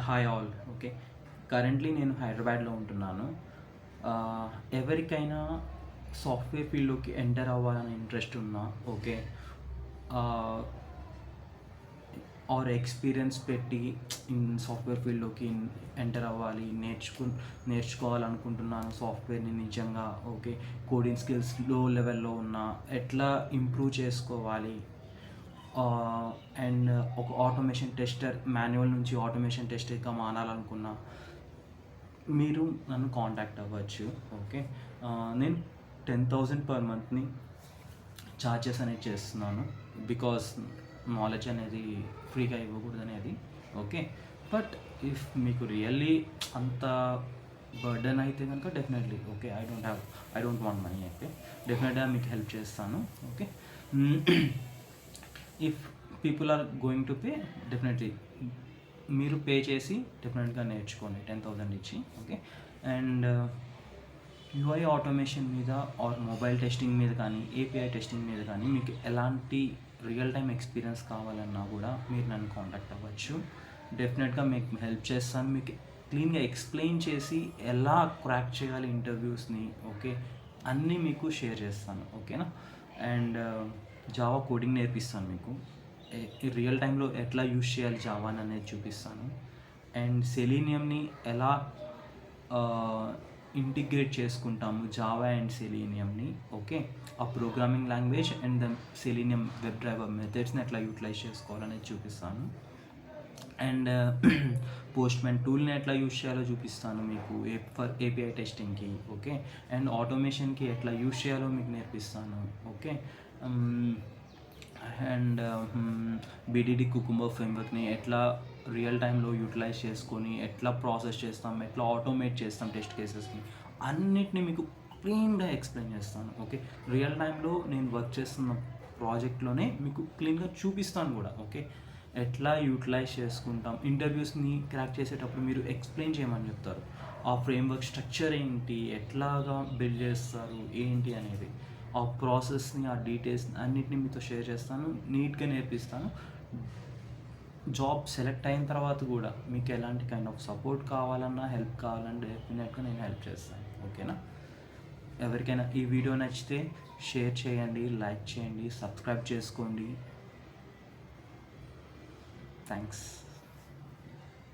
Hi all. Okay. Currently నేను హైదరాబాద్లో ఉంటున్నాను. ఎవరికైనా సాఫ్ట్వేర్ ఫీల్డ్లోకి ఎంటర్ అవ్వాలని ఇంట్రెస్ట్ ఉన్నా, ఓకే, ఆర్ ఎక్స్పీరియన్స్ పెట్టి సాఫ్ట్వేర్ ఫీల్డ్లోకి ఎంటర్ అవ్వాలి, నేర్చుకోవాలనుకుంటున్నాను సాఫ్ట్వేర్ని నిజంగా. ఓకే, కోడింగ్ స్కిల్స్ లో లెవెల్లో ఉన్న ఎట్లా ఇంప్రూవ్ చేసుకోవాలి, అండ్ ఒక ఆటోమేషన్ టెస్టర్, మాన్యువల్ నుంచి ఆటోమేషన్ టెస్టర్గా మారాలనుకున్నా మీరు నన్ను కాంటాక్ట్ అవ్వచ్చు. ఓకే, నేను 10,000 పర్ మంత్ని ఛార్జెస్ అనేది చేస్తున్నాను. బికాస్ నాలెడ్జ్ అనేది ఫ్రీగా ఇవ్వకూడదు అనేది. ఓకే, బట్ ఇఫ్ మీకు రియల్లీ అంత బర్డన్ అయితే కనుక definitely okay, I don't want money అయితే డెఫినెట్గా మీకు హెల్ప్ చేస్తాను. Okay, if people are going to pay, definitely మీరు పే చేసి డెఫినెట్గా నేర్చుకోండి 10,000 ఇచ్చి. ఓకే, అండ్ యూఐ ఆటోమేషన్ మీద ఆర్ మొబైల్ టెస్టింగ్ మీద కానీ ఏపీఐ టెస్టింగ్ మీద కానీ మీకు ఎలాంటి రియల్ టైమ్ ఎక్స్పీరియన్స్ కావాలన్నా కూడా మీరు నన్ను కాంటాక్ట్ అవ్వచ్చు. డెఫినెట్గా మీకు హెల్ప్ చేస్తాను. మీకు క్లీన్గా ఎక్స్ప్లెయిన్ చేసి ఎలా క్రాక్ చేయాలి ఇంటర్వ్యూస్ని, ఓకే, అన్నీ మీకు షేర్ చేస్తాను. ఓకేనా, అండ్ జావా కోడింగ్ నేర్పిస్తాను మీకు. రియల్ టైంలో ఎట్లా యూజ్ చేయాలి జావాని అనేది చూపిస్తాను. అండ్ సెలీనియంని ఎలా ఇంటిగ్రేట్ చేసుకుంటాము, జావా అండ్ సెలీనియంని. ఓకే, ఆ programming language and the Selenium web driver మెథడ్స్ని ఎట్లా యూటిలైజ్ చేసుకోవాలనేది చూపిస్తాను. అండ్ పోస్ట్‌మ్యాన్ టూల్ని ఎట్లా యూజ్ చేయాలో చూపిస్తాను మీకు ఫర్ ఏపీఐ టెస్టింగ్కి. ఓకే, అండ్ ఆటోమేషన్కి ఎట్లా యూజ్ చేయాలో మీకు నేర్పిస్తాను. ఓకే, అండ్ బీడీడీ కుకుంబర్ ఫ్రేమ్వర్క్ని ఎట్లా రియల్ టైంలో యూటిలైజ్ చేసుకొని ఎట్లా ప్రాసెస్ చేస్తాం, ఎట్లా ఆటోమేట్ చేస్తాం టెస్ట్ కేసెస్ని, అన్నిటిని మీకు క్లీన్గా ఎక్స్ప్లెయిన్ చేస్తాను. ఓకే, రియల్ టైంలో నేను వర్క్ చేస్తున్న ప్రాజెక్ట్లోనే మీకు క్లీన్గా చూపిస్తాను కూడా. ఓకే, ఎట్లా యూటిలైజ్ చేసుకుంటాం, ఇంటర్వ్యూస్ని క్రాక్ చేసేటప్పుడు మీరు ఎక్స్ప్లెయిన్ చేయమని చెప్తారు. ఆ ఫ్రేమ్వర్క్ స్ట్రక్చర్ ఏంటి, ఎట్లాగా బిల్డ్ చేస్తారు ఏంటి అనేది, ఆ ప్రాసెస్ని, ఆ డీటెయిల్స్ అన్నిటిని మీతో షేర్ చేస్తాను, నీట్గా నేర్పిస్తాను. జాబ్ సెలెక్ట్ అయిన తర్వాత కూడా మీకు ఎలాంటి కైండ్ ఆఫ్ సపోర్ట్ కావాలన్నా, హెల్ప్ కావాలన్నా డెఫినెట్గా నేను హెల్ప్ చేస్తాను. ఓకేనా, ఎవరికైనా ఈ వీడియో నచ్చితే షేర్ చేయండి, లైక్ చేయండి, సబ్స్క్రైబ్ చేసుకోండి. థ్యాంక్స్.